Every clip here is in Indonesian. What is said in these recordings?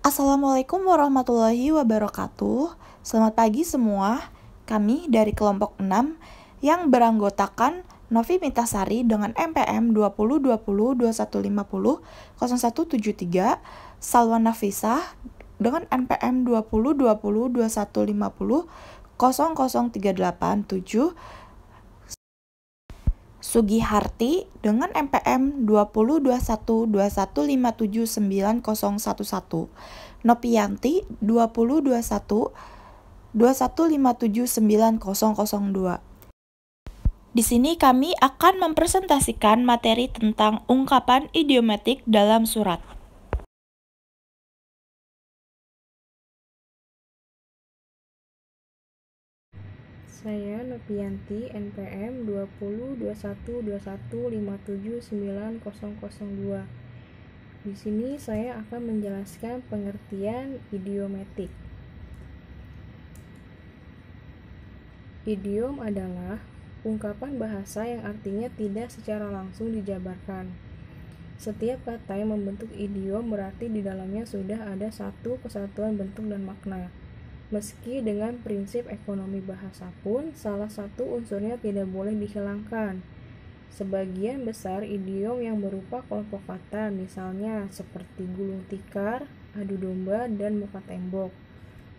Assalamualaikum warahmatullahi wabarakatuh. Selamat pagi semua. Kami dari kelompok 6 yang beranggotakan Novi Mitasari dengan MPM 2020-2150 0173, Salwa Nafisah dengan NPM 2020-2150 00387, Sugiharti dengan MPM 2021-2157911, Nopianti 2021-2157902. Di sini kami akan mempresentasikan materi tentang ungkapan idiomatik dalam surat. Saya Nopianti, NPM 202121579002. Di sini saya akan menjelaskan pengertian idiomatik. Idiom adalah ungkapan bahasa yang artinya tidak secara langsung dijabarkan. Setiap kata yang membentuk idiom berarti di dalamnya sudah ada satu kesatuan bentuk dan makna. Meski dengan prinsip ekonomi bahasa pun, salah satu unsurnya tidak boleh dihilangkan. Sebagian besar idiom yang berupa kelompok kata, misalnya seperti gulung tikar, adu domba, dan muka tembok.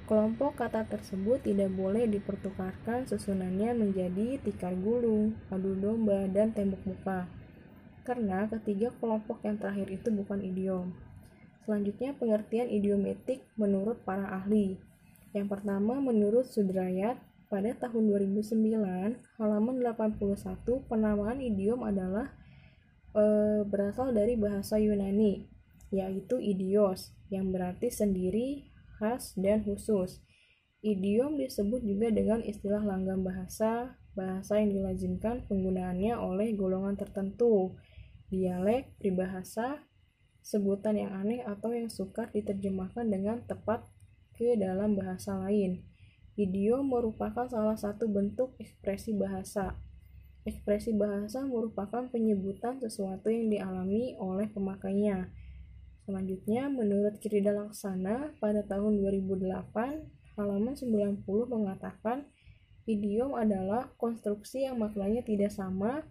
Kelompok kata tersebut tidak boleh dipertukarkan susunannya menjadi tikar gulung, adu domba, dan tembok muka, karena ketiga kelompok yang terakhir itu bukan idiom. Selanjutnya pengertian idiomatik menurut para ahli. Yang pertama, menurut Sudrayat, pada tahun 2009, halaman 81, penamaan idiom adalah berasal dari bahasa Yunani, yaitu idios, yang berarti sendiri, khas, dan khusus. Idiom disebut juga dengan istilah langgam bahasa, bahasa yang dilazimkan penggunaannya oleh golongan tertentu, dialek, peribahasa, sebutan yang aneh atau yang sukar diterjemahkan dengan tepat ke dalam bahasa lain. Idiom merupakan salah satu bentuk ekspresi bahasa. Ekspresi bahasa merupakan penyebutan sesuatu yang dialami oleh pemakainya. Selanjutnya, menurut Kirida Laksana pada tahun 2008, halaman 90 mengatakan idiom adalah konstruksi yang maknanya tidak sama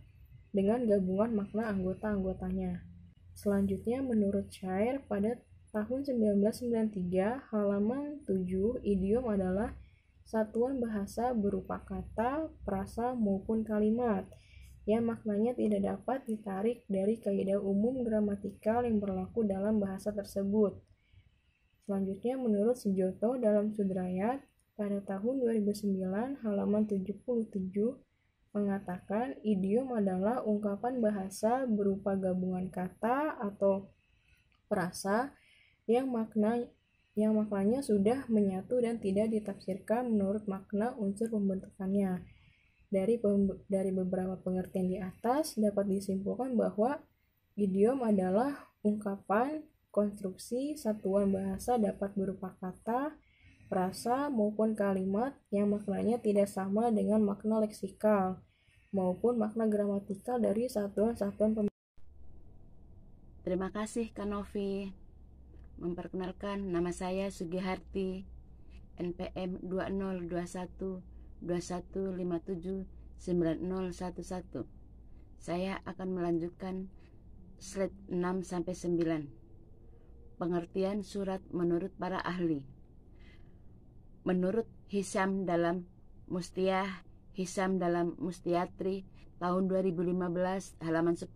dengan gabungan makna anggota-anggotanya. Selanjutnya, menurut Shair pada tahun 1993, halaman 7, idiom adalah satuan bahasa berupa kata, frasa, maupun kalimat yang maknanya tidak dapat ditarik dari kaidah umum gramatikal yang berlaku dalam bahasa tersebut. Selanjutnya, menurut Sujoto dalam Sudrayat pada tahun 2009, halaman 77, mengatakan idiom adalah ungkapan bahasa berupa gabungan kata atau frasa yang maknanya sudah menyatu dan tidak ditafsirkan menurut makna unsur pembentukannya. Dari beberapa pengertian di atas dapat disimpulkan bahwa idiom adalah ungkapan, konstruksi, satuan bahasa dapat berupa kata, frasa, maupun kalimat yang maknanya tidak sama dengan makna leksikal maupun makna gramatikal dari satuan-satuan pembentukan. Terima kasih Kak Novi. Memperkenalkan, nama saya Sugiharti, NPM 2021-2157-9011. Saya akan melanjutkan slide 6-9. Pengertian surat menurut para ahli. Menurut Hisham dalam Mustiyah, Hisham dalam Mustiyatri tahun 2015 halaman 10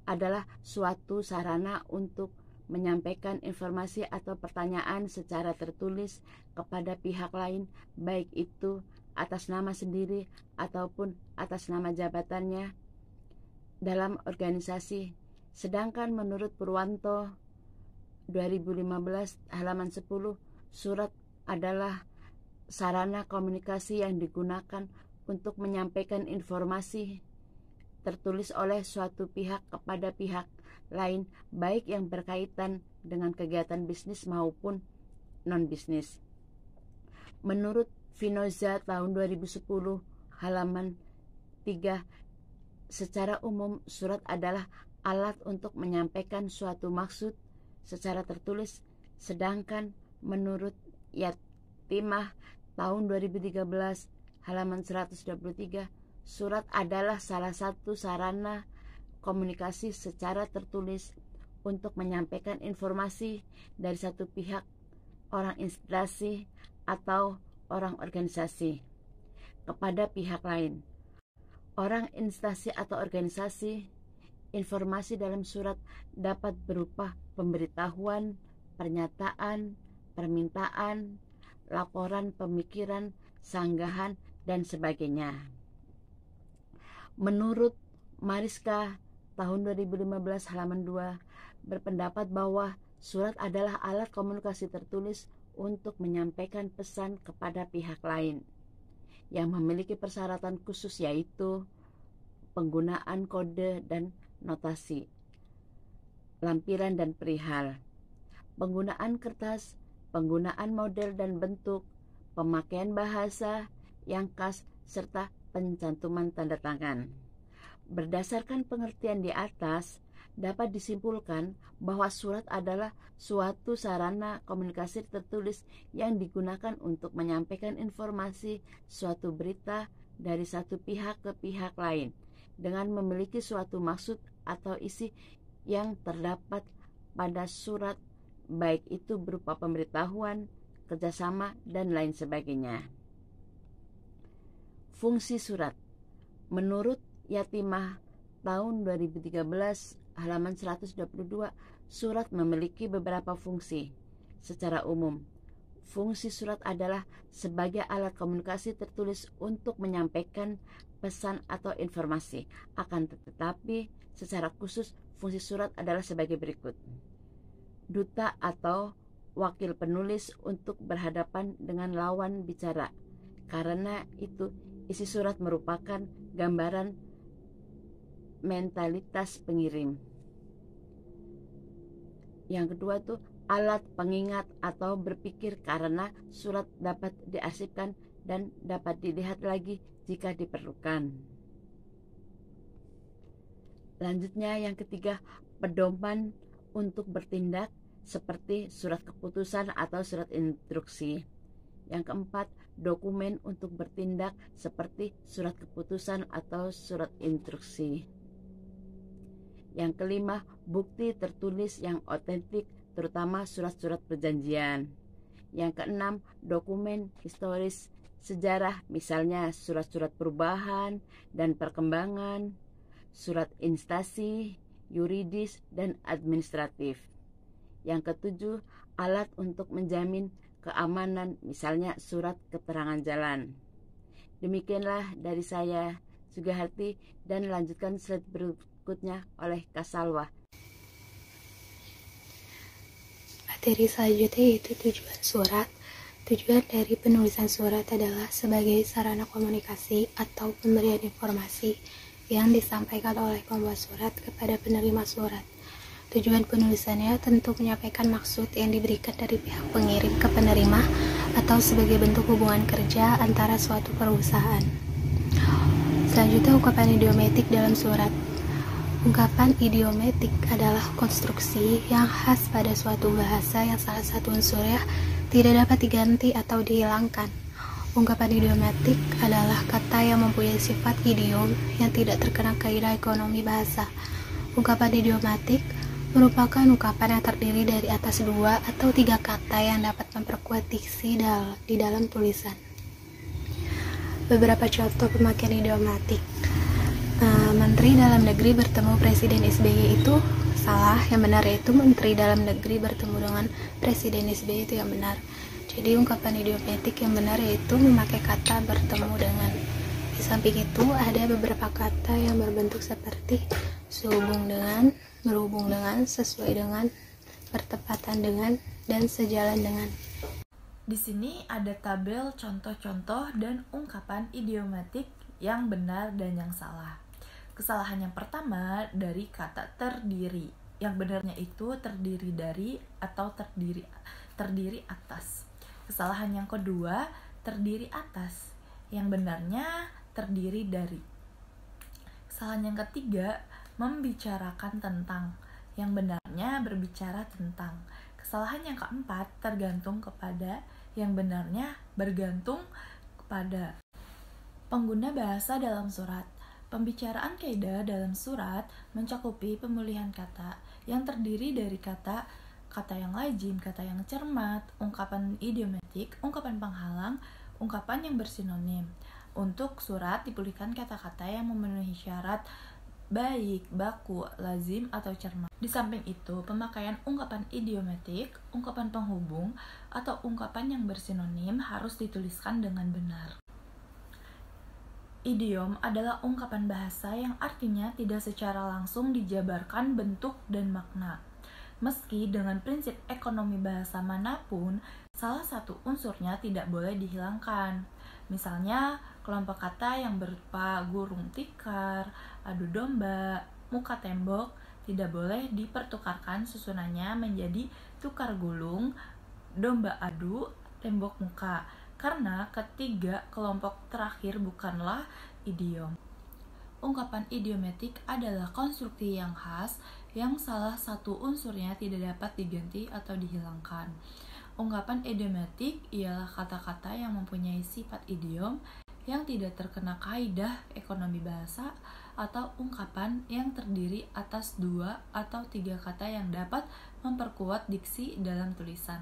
adalah suatu sarana untuk menyampaikan informasi atau pertanyaan secara tertulis kepada pihak lain, baik itu atas nama sendiri ataupun atas nama jabatannya dalam organisasi. Sedangkan menurut Purwanto 2015 halaman 10, surat adalah sarana komunikasi yang digunakan untuk menyampaikan informasi tertulis oleh suatu pihak kepada pihak lain, baik yang berkaitan dengan kegiatan bisnis maupun non-bisnis. Menurut Finoza tahun 2010 halaman 3, secara umum surat adalah alat untuk menyampaikan suatu maksud secara tertulis, sedangkan Menurut Yatimah tahun 2013 halaman 123, surat adalah salah satu sarana komunikasi secara tertulis untuk menyampaikan informasi dari satu pihak, orang instansi atau orang organisasi kepada pihak lain. Orang instansi atau organisasi, informasi dalam surat dapat berupa pemberitahuan, pernyataan, permintaan, laporan pemikiran, sanggahan, dan sebagainya. Menurut Mariska tahun 2015 halaman 2 berpendapat bahwa surat adalah alat komunikasi tertulis untuk menyampaikan pesan kepada pihak lain yang memiliki persyaratan khusus, yaitu penggunaan kode dan notasi, lampiran dan perihal, penggunaan kertas, penggunaan model dan bentuk, pemakaian bahasa yang khas, serta pencantuman tanda tangan. Berdasarkan pengertian di atas, dapat disimpulkan bahwa surat adalah suatu sarana komunikasi tertulis yang digunakan untuk menyampaikan informasi suatu berita dari satu pihak ke pihak lain dengan memiliki suatu maksud atau isi yang terdapat pada surat, baik itu berupa pemberitahuan, kerjasama, dan lain sebagainya. Fungsi surat. Menurut Yatimah tahun 2013 halaman 122, surat memiliki beberapa fungsi. Secara umum, fungsi surat adalah sebagai alat komunikasi tertulis untuk menyampaikan pesan atau informasi. Akan tetapi, secara khusus fungsi surat adalah sebagai berikut. Duta atau wakil penulis untuk berhadapan dengan lawan bicara. Karena itu, isi surat merupakan gambaran mentalitas pengirim. Yang kedua itu alat pengingat atau berpikir, karena surat dapat diarsipkan dan dapat dilihat lagi jika diperlukan. Lanjutnya yang ketiga, pedoman untuk bertindak seperti surat keputusan atau surat instruksi. Yang keempat, dokumen untuk bertindak seperti surat keputusan atau surat instruksi. Yang kelima, bukti tertulis yang otentik, terutama surat-surat perjanjian. Yang keenam, dokumen historis sejarah, misalnya surat-surat perubahan dan perkembangan, surat instansi, yuridis, dan administratif. Yang ketujuh, alat untuk menjamin keamanan, misalnya surat keterangan jalan. Demikianlah dari saya, Sugiharti, dan lanjutkan slide berikutnya oleh Kasalwa. Materi selanjutnya yaitu tujuan surat. Tujuan dari penulisan surat adalah sebagai sarana komunikasi atau pemberian informasi yang disampaikan oleh pembuat surat kepada penerima surat. Tujuan penulisannya tentu menyampaikan maksud yang diberikan dari pihak pengirim ke penerima atau sebagai bentuk hubungan kerja antara suatu perusahaan. Selanjutnya, ungkapan idiomatik dalam surat. Ungkapan idiomatik adalah konstruksi yang khas pada suatu bahasa yang salah satu unsurnya tidak dapat diganti atau dihilangkan. Ungkapan idiomatik adalah kata yang mempunyai sifat idiom yang tidak terkena kaidah ekonomi bahasa. Ungkapan idiomatik merupakan ungkapan yang terdiri dari atas 2 atau 3 kata yang dapat memperkuat diksi di dalam tulisan. Beberapa contoh pemakaian idiomatik. Menteri Dalam Negeri bertemu Presiden SBY itu salah, yang benar yaitu Menteri Dalam Negeri bertemu dengan Presiden SBY, itu yang benar. Jadi ungkapan idiomatik yang benar yaitu memakai kata bertemu dengan. Di samping itu ada beberapa kata yang berbentuk seperti sehubung dengan, berhubung dengan, sesuai dengan, bertepatan dengan, dan sejalan dengan. Di sini ada tabel contoh-contoh dan ungkapan idiomatik yang benar dan yang salah. Kesalahan yang pertama dari kata terdiri. Yang benarnya itu terdiri dari atau terdiri atas. Kesalahan yang kedua, terdiri atas. Yang benarnya terdiri dari. Kesalahan yang ketiga, membicarakan tentang. Yang benarnya berbicara tentang. Kesalahan yang keempat tergantung kepada, yang benarnya bergantung kepada pengguna bahasa dalam surat. Pembicaraan kaidah dalam surat mencakupi pemulihan kata yang terdiri dari kata yang lazim, kata yang cermat, ungkapan idiomatik, ungkapan penghalang, ungkapan yang bersinonim. Untuk surat dipulihkan kata-kata yang memenuhi syarat baik, baku, lazim, atau cermat. Di samping itu, pemakaian ungkapan idiomatik, ungkapan penghubung, atau ungkapan yang bersinonim harus dituliskan dengan benar. Idiom adalah ungkapan bahasa yang artinya tidak secara langsung dijabarkan bentuk dan makna. Meski dengan prinsip ekonomi bahasa manapun, salah satu unsurnya tidak boleh dihilangkan. Misalnya, kelompok kata yang berupa gurung tikar, adu domba, muka tembok tidak boleh dipertukarkan susunannya menjadi tukar gulung, domba adu, tembok muka, karena ketiga kelompok terakhir bukanlah idiom. Ungkapan idiomatik adalah konstruksi yang khas yang salah satu unsurnya tidak dapat diganti atau dihilangkan. Ungkapan idiomatik ialah kata-kata yang mempunyai sifat idiom yang tidak terkena kaidah ekonomi bahasa, atau ungkapan yang terdiri atas 2 atau 3 kata yang dapat memperkuat diksi dalam tulisan.